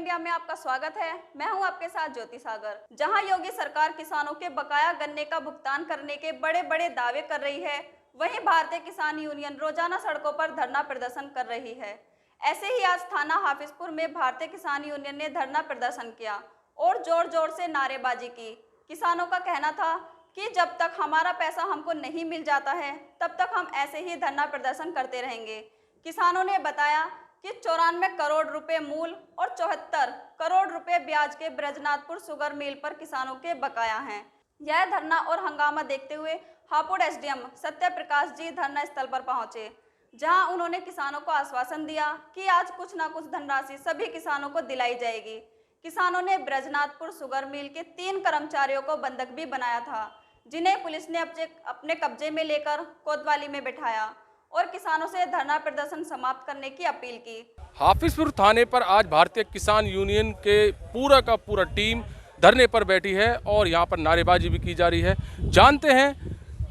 India में आपका स्वागत है। मैं हूं आपके साथ ज्योति सागर। जहां योगी सरकार किसानों के बकाया गन्ने का भुगतान करने के बड़े बड़े दावे कर रही है, वहीं भारतीय किसान यूनियन रोजाना सड़कों पर धरना प्रदर्शन कर रही है। ऐसे ही आज थाना हाफिजपुर में भारतीय किसान यूनियन ने धरना प्रदर्शन किया और जोर जोर से नारेबाजी की। किसानों का कहना था कि जब तक हमारा पैसा हमको नहीं मिल जाता है तब तक हम ऐसे ही धरना प्रदर्शन करते रहेंगे। किसानों ने बताया कि 94 करोड़ रुपए मूल और 74 करोड़ रुपए ब्याज के ब्रजनाथपुर शुगर मिल पर किसानों के बकाया हैं। यह धरना और हंगामा देखते हुए हापुड़ एसडीएम सत्य प्रकाश जी धरना स्थल पर पहुंचे, जहां उन्होंने किसानों को आश्वासन दिया कि आज कुछ न कुछ धनराशि सभी किसानों को दिलाई जाएगी। किसानों ने ब्रजनाथपुर शुगर मिल के 3 कर्मचारियों को बंधक भी बनाया था, जिन्हें पुलिस ने अपने कब्जे में लेकर कोतवाली में बैठाया और किसानों से धरना प्रदर्शन समाप्त करने की अपील की। हाफिजपुर थाने पर आज भारतीय किसान यूनियन के पूरा का पूरा टीम धरने पर बैठी है और यहाँ पर नारेबाजी भी की जा रही है। जानते हैं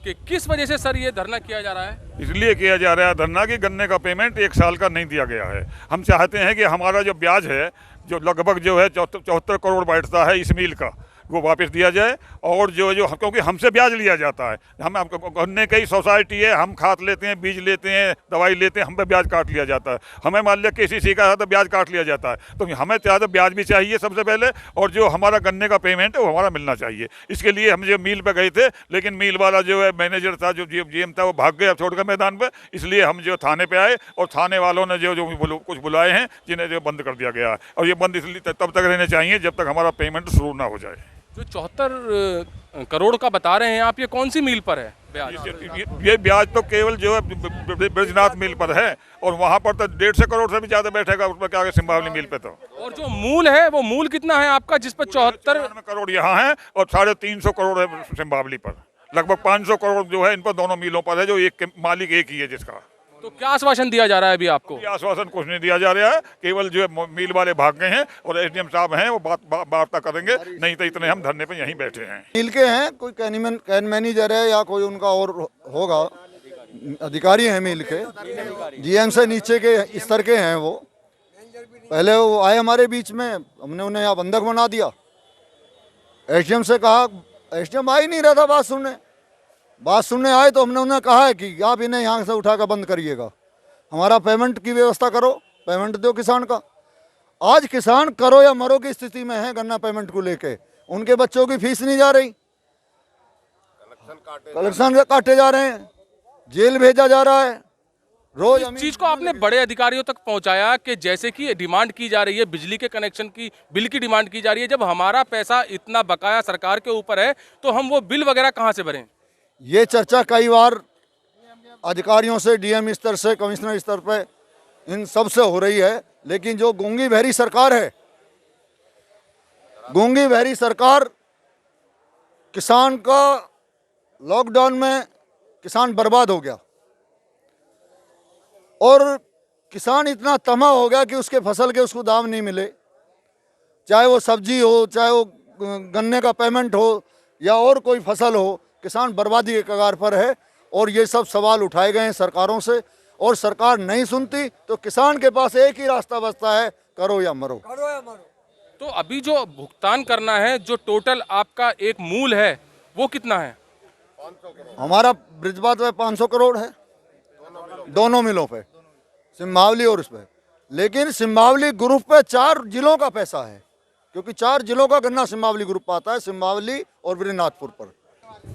कि किस वजह से सर ये धरना किया जा रहा है। इसलिए किया जा रहा है धरना कि गन्ने का पेमेंट 1 साल का नहीं दिया गया है। हम चाहते हैं कि हमारा जो ब्याज है, जो लगभग जो है 74 करोड़ बैठता है इस मिल का, वो वापस दिया जाए। और जो क्योंकि हमसे ब्याज लिया जाता है, हम गन्ने की सोसाइटी है, हम खाद लेते हैं, बीज लेते हैं, दवाई लेते हैं, हम पे ब्याज काट लिया जाता है। हमें मान लिया KCC का तो ब्याज काट लिया जाता है, तो हमें ज़्यादा ब्याज भी चाहिए सबसे पहले, और जो हमारा गन्ने का पेमेंट है वो हमारा मिलना चाहिए। इसके लिए हम जो मिल पे गए थे, लेकिन मिल वाला जो है मैनेजर था, जो GM था, वो भाग गया छोड़ कर मैदान पर। इसलिए हम जो थाने पर आए और थाने वालों ने जो कुछ बुलाए हैं, जिन्हें जो बंद कर दिया गया है। और ये बंद इसलिए तब तक रहने चाहिए जब तक हमारा पेमेंट शुरू ना हो जाए। जो 74 करोड़ का बता रहे हैं आप, ये कौन सी मिल पर है ब्याज? ये ब्याज तो केवल जो है ब्रजनाथ मिल पर है, और वहाँ पर तो 150 करोड़ से भी ज़्यादा बैठेगा उस पर क्या सिंबावली मिल पे। तो और जो मूल है वो मूल कितना है आपका, जिस पर 74 करोड़ यहाँ है और 350 करोड़ है सिंबावली पर। लगभग 500 करोड़ जो है इन पर दोनों मिलों पर है, जो एक मालिक एक ही है जिसका। तो क्या आश्वासन दिया जा रहा है अभी आपको? आश्वासन कुछ नहीं दिया जा रहा है, केवल जो है मिल वाले भाग गए हैं और SDM साहब हैं, वो वार्ता करेंगे। नहीं तो इतने हम धरने पे यहीं बैठे हैं। मिल के हैं, कोई कैन मैनेजर है या कोई उनका और होगा, अधिकारी हैं मिल के, GM से नीचे के स्तर के हैं। वो पहले वो आए हमारे बीच में, हमने उन्हें यहाँ बंधक बना दिया। SDM से कहा, SDM आ ही नहीं रहा था बात सुनने आए, तो हमने उन्हें कहा है कि आप इन्हें यहाँ से उठाकर बंद करिएगा, हमारा पेमेंट की व्यवस्था करो, पेमेंट दो किसान का। आज किसान करो या मरो की स्थिति में है गन्ना पेमेंट को लेके। उनके बच्चों की फीस नहीं जा रही, कलेक्शन काटे जा रहे हैं, जेल भेजा जा रहा है रोज। इस चीज को आपने बड़े अधिकारियों तक पहुंचाया कि जैसे कि डिमांड की जा रही है, बिजली के कनेक्शन की बिल की डिमांड की जा रही है, जब हमारा पैसा इतना बकाया सरकार के ऊपर है तो हम वो बिल वगैरह कहाँ से भरें? ये चर्चा कई बार अधिकारियों से, DM स्तर से, कमिश्नर स्तर पे, इन सब से हो रही है। लेकिन जो गूंगी बहरी सरकार है, गूंगी बहरी सरकार, किसान का लॉकडाउन में किसान बर्बाद हो गया और किसान इतना तमा हो गया कि उसके फसल के उसको दाम नहीं मिले, चाहे वो सब्जी हो, चाहे वो गन्ने का पेमेंट हो या और कोई फसल हो। किसान बर्बादी के कगार पर है और ये सब सवाल उठाए गए हैं सरकारों से, और सरकार नहीं सुनती। तो किसान के पास एक ही रास्ता बचता है, करो या मरो। तो अभी जो भुगतान करना है, जो टोटल आपका एक मूल है, वो कितना है? हमारा ब्रिजबात में 500 करोड़ है दोनों मिलों पे, सिंबावली और उस पे। लेकिन सिंबावली ग्रुप पे 4 जिलों का पैसा है, क्योंकि 4 जिलों का गन्ना सिंबावली ग्रुप आता है, सिंबावली और ब्रजनाथपुर पर।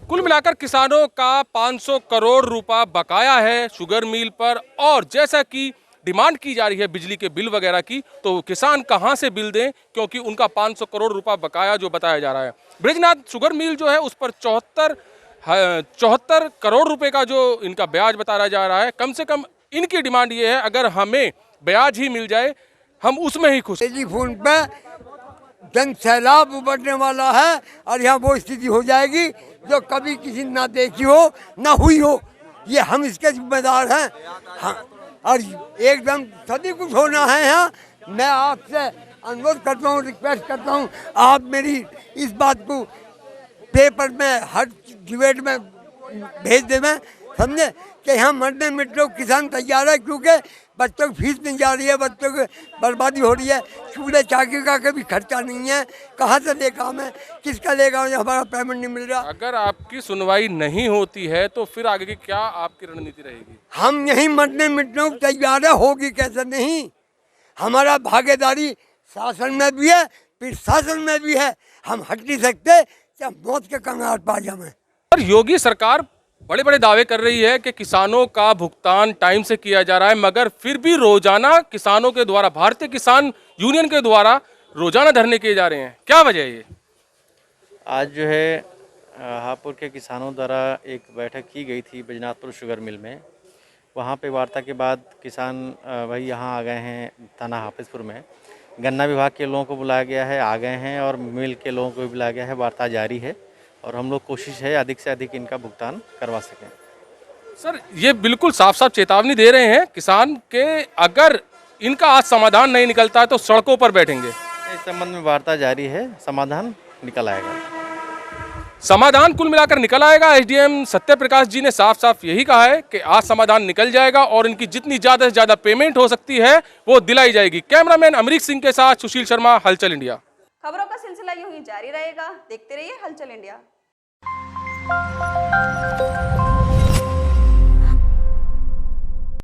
कुल मिलाकर किसानों का 500 करोड़ रुपया बकाया है शुगर मिल पर, और जैसा कि डिमांड की जा रही है बिजली के बिल वगैरह की, तो किसान कहां से बिल दें, क्योंकि उनका 500 करोड़ रुपया बकाया जो बताया जा रहा है। ब्रजनाथ शुगर मिल जो है उस पर 74 करोड़ रुपए का जो इनका ब्याज बताया जा रहा है। कम से कम इनकी डिमांड ये है, अगर हमें ब्याज ही मिल जाए हम उसमें ही खुश। टेलीफोन पे जन सैलाब उमड़ने वाला है और यहाँ वो स्थिति हो जाएगी जो कभी किसी ना देखी हो ना हुई हो। ये हम इसके जिम्मेदार हैं। हाँ, और एकदम सभी कुछ होना है यहाँ। मैं आपसे अनुरोध करता हूँ, रिक्वेस्ट करता हूँ, आप मेरी इस बात को पेपर में हर डिबेट में भेज दें, समझे कि यहाँ मरने मिटने को किसान तैयार है, क्योंकि बच्चों की फीस नहीं जा रही है, बच्चों की बर्बादी हो रही है, चूल्हे चाकी का कभी खर्चा नहीं है, कहाँ से ले काम है, किसका ले काम है, हमारा पेमेंट नहीं मिल रहा। अगर आपकी सुनवाई नहीं होती है तो फिर आगे की क्या आपकी रणनीति रहेगी? हम यहीं मरने मिटने को तैयार है, होगी कैसे नहीं। हमारा भागीदारी शासन में भी है, फिर शासन में भी है, हम हट नहीं सकते, चाहे मौत के कंगाल पा जाए। और योगी सरकार बड़े बड़े दावे कर रही है कि किसानों का भुगतान टाइम से किया जा रहा है, मगर फिर भी रोजाना किसानों के द्वारा, भारतीय किसान यूनियन के द्वारा रोजाना धरने किए जा रहे हैं। क्या वजह है ये? आज जो है हापुड़ के किसानों द्वारा एक बैठक की गई थी बैजनाथपुर शुगर मिल में। वहाँ पे वार्ता के बाद किसान भाई यहाँ आ गए हैं थाना हाफिजपुर में। गन्ना विभाग के लोगों को बुलाया गया है, आ गए हैं, और मिल के लोगों को भी बुलाया गया है। वार्ता जारी है और हम लोग कोशिश है अधिक से अधिक इनका भुगतान करवा सकें। सर, ये बिल्कुल साफ साफ चेतावनी दे रहे हैं किसान के अगर इनका आज समाधान नहीं निकलता है तो सड़कों पर बैठेंगे। इस संबंध में वार्ता जारी है, समाधान निकल आएगा। समाधान कुल मिलाकर निकल आएगा। एसडीएम सत्य प्रकाश जी ने साफ साफ यही कहा है कि आज समाधान निकल जाएगा और इनकी जितनी ज्यादा से ज्यादा पेमेंट हो सकती है वो दिलाई जाएगी। कैमरामैन अमरीक सिंह के साथ सुशील शर्मा, हलचल इंडिया। खबरों का सिलसिला यूं ही जारी रहेगा, देखते रहिए हलचल इंडिया।